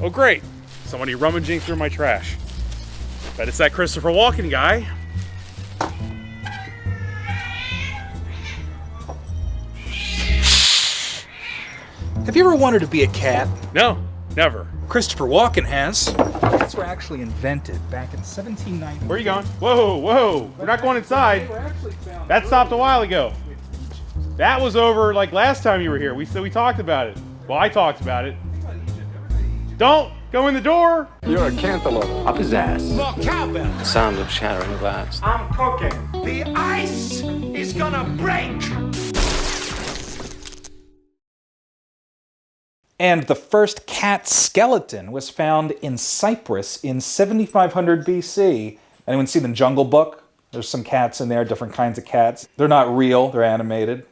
Oh great, somebody rummaging through my trash. Bet it's that Christopher Walken guy. Have you ever wanted to be a cat? No, never. Christopher Walken has. Cats were actually invented back in 1790. Where are you going? Whoa, whoa, we're not going inside. That stopped a while ago. That was over like last time you were here. We talked about it. Well, I talked about it. Don't go in the door. You're a cantaloupe. Up his ass. More cowbell. The sound of shattering glass. I'm cooking. The ice is gonna break. And the first cat skeleton was found in Cyprus in 7500 BC. Anyone seen the Jungle Book? There's some cats in there, different kinds of cats. They're not real, they're animated.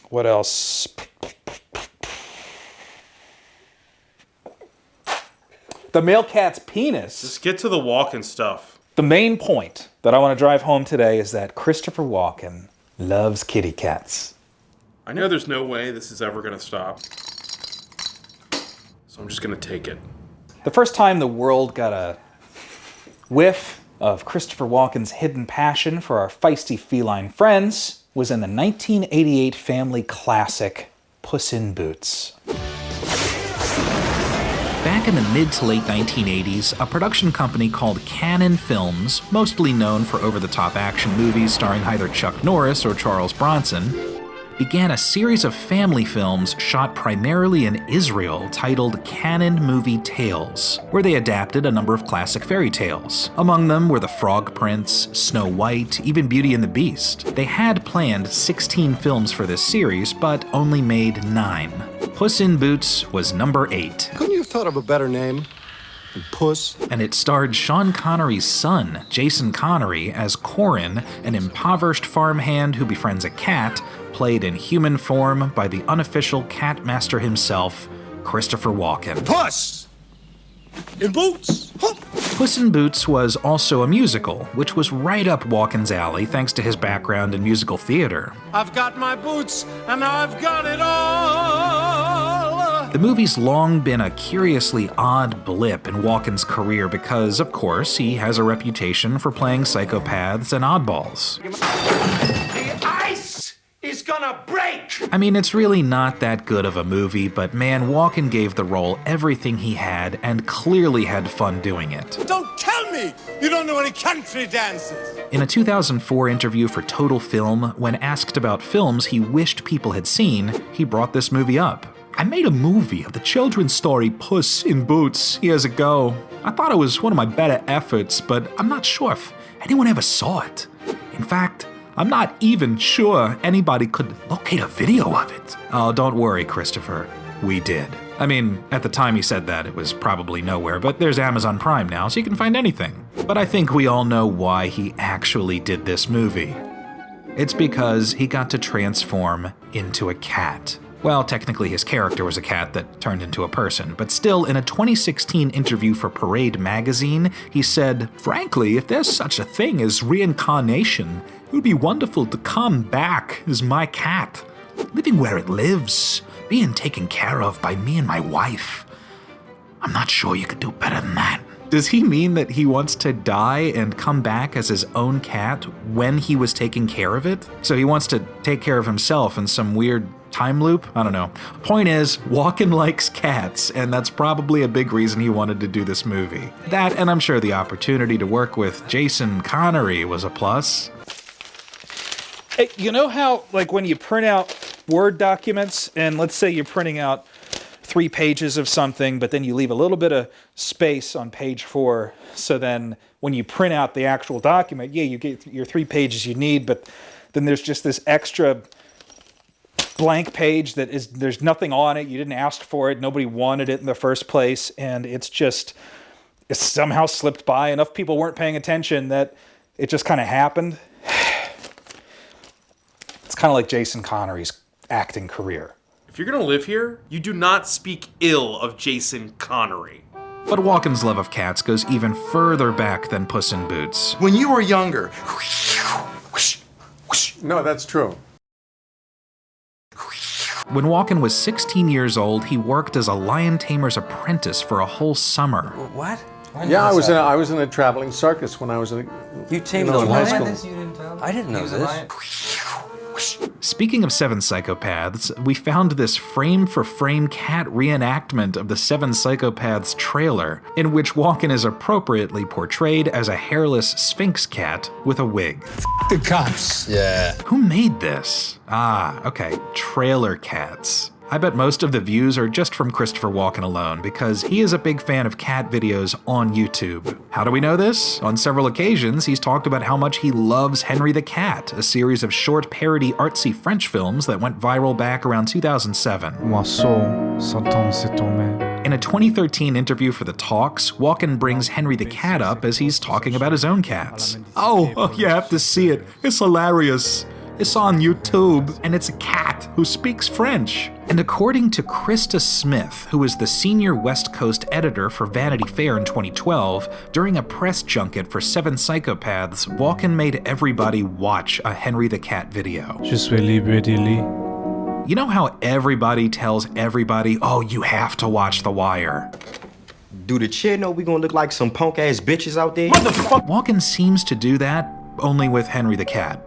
What else? The male cat's penis. Just get to the Walken stuff. The main point that I want to drive home today is that Christopher Walken loves kitty cats. I know there's no way this is ever gonna stop. So I'm just gonna take it. The first time the world got a whiff of Christopher Walken's hidden passion for our feisty feline friends was in the 1988 family classic, Puss in Boots. Back in the mid to late 1980s, a production company called Cannon Films, mostly known for over-the-top action movies starring either Chuck Norris or Charles Bronson, began a series of family films shot primarily in Israel titled Canon Movie Tales, where they adapted a number of classic fairy tales. Among them were The Frog Prince, Snow White, even Beauty and the Beast. They had planned 16 films for this series, but only made 9. Puss in Boots was number 8. Couldn't you have thought of a better name than Puss? And it starred Sean Connery's son, Jason Connery, as Corin, an impoverished farmhand who befriends a cat, played in human form by the unofficial cat master himself, Christopher Walken. Puss in Boots. Huh. Puss in Boots was also a musical, which was right up Walken's alley thanks to his background in musical theater. I've got my boots, and now I've got it all. The movie's long been a curiously odd blip in Walken's career because, of course, he has a reputation for playing psychopaths and oddballs. The ice is gonna break. I mean, it's really not that good of a movie, but man, Walken gave the role everything he had and clearly had fun doing it. Don't tell me you don't know any country dances. In a 2004 interview for Total Film, when asked about films he wished people had seen, he brought this movie up. I made a movie of the children's story Puss in Boots years ago. I thought it was one of my better efforts, but I'm not sure if anyone ever saw it. In fact, I'm not even sure anybody could locate a video of it. Oh, don't worry, Christopher. We did. I mean, at the time he said that, it was probably nowhere, but there's Amazon Prime now, so you can find anything. But I think we all know why he actually did this movie. It's because he got to transform into a cat. Well, technically his character was a cat that turned into a person, but still, in a 2016 interview for Parade magazine, he said, "Frankly, if there's such a thing as reincarnation, it would be wonderful to come back as my cat, living where it lives, being taken care of by me and my wife. I'm not sure you could do better than that." Does he mean that he wants to die and come back as his own cat when he was taking care of it? So he wants to take care of himself in some weird time loop? I don't know. Point is, Walken likes cats, and that's probably a big reason he wanted to do this movie. That, and I'm sure the opportunity to work with Jason Connery was a plus. Hey, you know how, like, when you print out Word documents, and let's say you're printing out 3 pages of something, but then you leave a little bit of space on page 4, so then when you print out the actual document, yeah, you get your 3 pages you need, but then there's just this extra blank page that is, there's nothing on it, you didn't ask for it, nobody wanted it in the first place, and it's somehow slipped by. Enough people weren't paying attention that it just kind of happened. It's kind of like Jason Connery's acting career. If you're gonna live here, you do not speak ill of Jason Connery. But Walken's love of cats goes even further back than Puss in Boots. When you were younger. No, that's true. When Walken was 16 years old, he worked as a lion tamer's apprentice for a whole summer. What? Yeah, I was in a traveling circus when I was in You tamed in a high lion? school. I didn't know this. Speaking of Seven Psychopaths, we found this frame-for-frame cat reenactment of the Seven Psychopaths trailer, in which Walken is appropriately portrayed as a hairless Sphinx cat with a wig. The cops. Yeah. Who made this? Ah, okay, Trailer Cats. I bet most of the views are just from Christopher Walken alone, because he is a big fan of cat videos on YouTube. How do we know this? On several occasions, he's talked about how much he loves Henry the Cat, a series of short parody artsy French films that went viral back around 2007. In a 2013 interview for The Talks, Walken brings Henry the Cat up as he's talking about his own cats. Oh, you have to see it. It's hilarious. It's on YouTube, and it's a cat who speaks French. And according to Krista Smith, who is the senior West Coast editor for Vanity Fair in 2012, during a press junket for Seven Psychopaths, Walken made everybody watch a Henry the Cat video. Je suis libre d'Ili. You know how everybody tells everybody, oh, you have to watch The Wire? Do the chair know we gonna look like some punk-ass bitches out there? Walken seems to do that, only with Henry the Cat.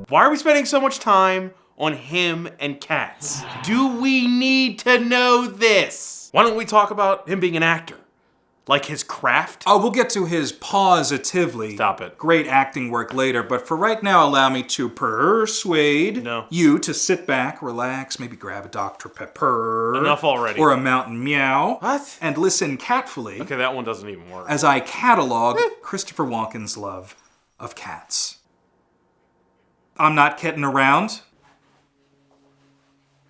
Why are we spending so much time on him and cats? Do we need to know this? Why don't we talk about him being an actor? Like his craft? Oh, we'll get to his positively Stop it. great acting work later, but for right now, allow me to persuade you to sit back, relax, maybe grab a Dr. Pepper. Enough already. Or a Mountain Meow. What? And listen catfully. Okay, that one doesn't even work. As I catalog Christopher Walken's love of cats. I'm not kidding around.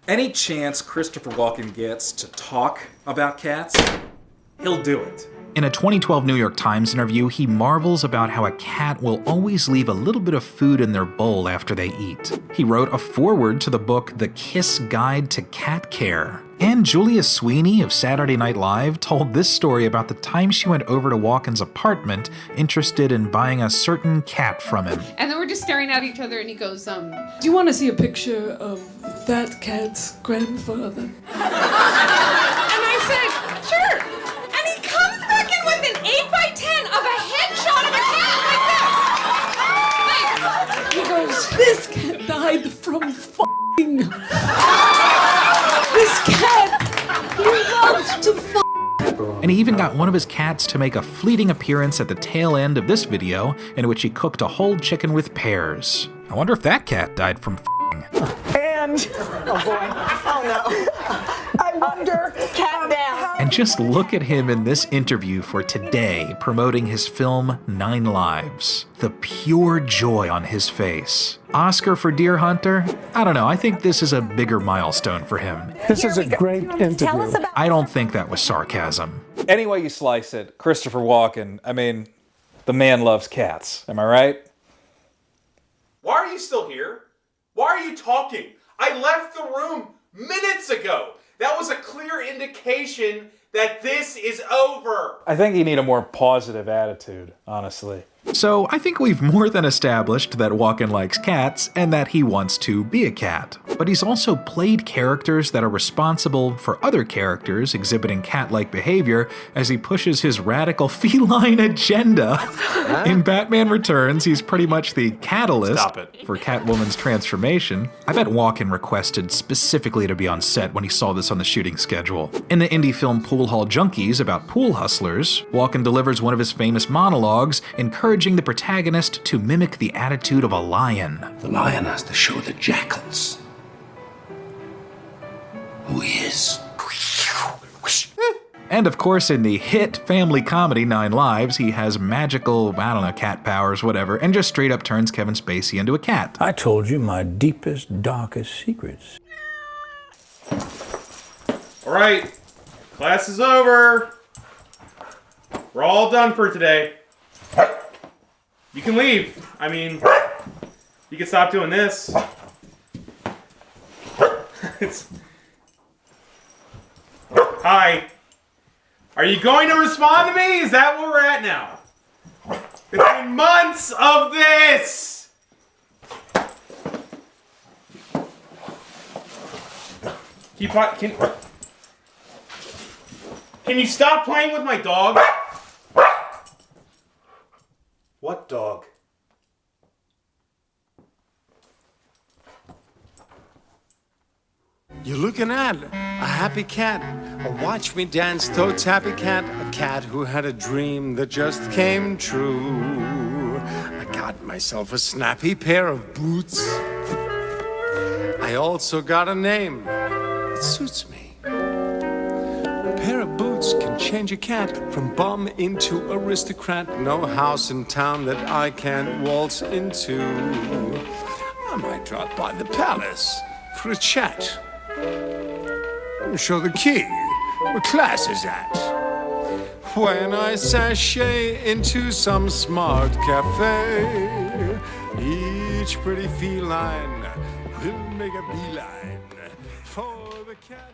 Any chance Christopher Walken gets to talk about cats, he'll do it. In a 2012 New York Times interview, he marvels about how a cat will always leave a little bit of food in their bowl after they eat. He wrote a foreword to the book The Kiss Guide to Cat Care. And Julia Sweeney of Saturday Night Live told this story about the time she went over to Walken's apartment interested in buying a certain cat from him. And then we're just staring at each other and he goes, Do you want to see a picture of that cat's grandfather? And I said, sure. And he comes back in with an 8x10 of a headshot of a cat like this. He goes, this cat died from f***ing. This cat, he loves to f***. And he even got one of his cats to make a fleeting appearance at the tail end of this video, in which he cooked a whole chicken with pears. I wonder if that cat died from f***ing. And, oh boy, oh no. I wonder, cat down. And just look at him in this interview for today, promoting his film 9 Lives. The pure joy on his face. Oscar for Deer Hunter? I don't know, I think this is a bigger milestone for him. This is a great interview. I don't think that was sarcasm. Any way you slice it, Christopher Walken, I mean, the man loves cats. Am I right? Why are you still here? Why are you talking? I left the room minutes ago. That was a clear indication that this is over. I think you need a more positive attitude, honestly. So I think we've more than established that Walken likes cats and that he wants to be a cat. But he's also played characters that are responsible for other characters exhibiting cat-like behavior as he pushes his radical feline agenda. In Batman Returns, he's pretty much the catalyst for Catwoman's transformation. I bet Walken requested specifically to be on set when he saw this on the shooting schedule. In the indie film Pool Hall Junkies about pool hustlers, Walken delivers one of his famous monologues, encouraging the protagonist to mimic the attitude of a lion. The lion has to show the jackals who he is. And of course, in the hit family comedy 9 Lives, he has magical, I don't know, cat powers, whatever, and just straight up turns Kevin Spacey into a cat. I told you my deepest, darkest secrets. All right, class is over. We're all done for today. You can leave. I mean, you can stop doing this. Hi. Are you going to respond to me? Is that where we're at now? It's been months of this. Can you stop playing with my dog? What dog? You're looking at a happy cat, a watch me dance totes happy cat, a cat who had a dream that just came true. I got myself a snappy pair of boots. I also got a name that suits me. A pair of boots can change a cat from bum into aristocrat. No house in town that I can't waltz into. I might drop by the palace for a chat. Show the king where class is at. When I sashay into some smart cafe, each pretty feline will make a beeline for the cat.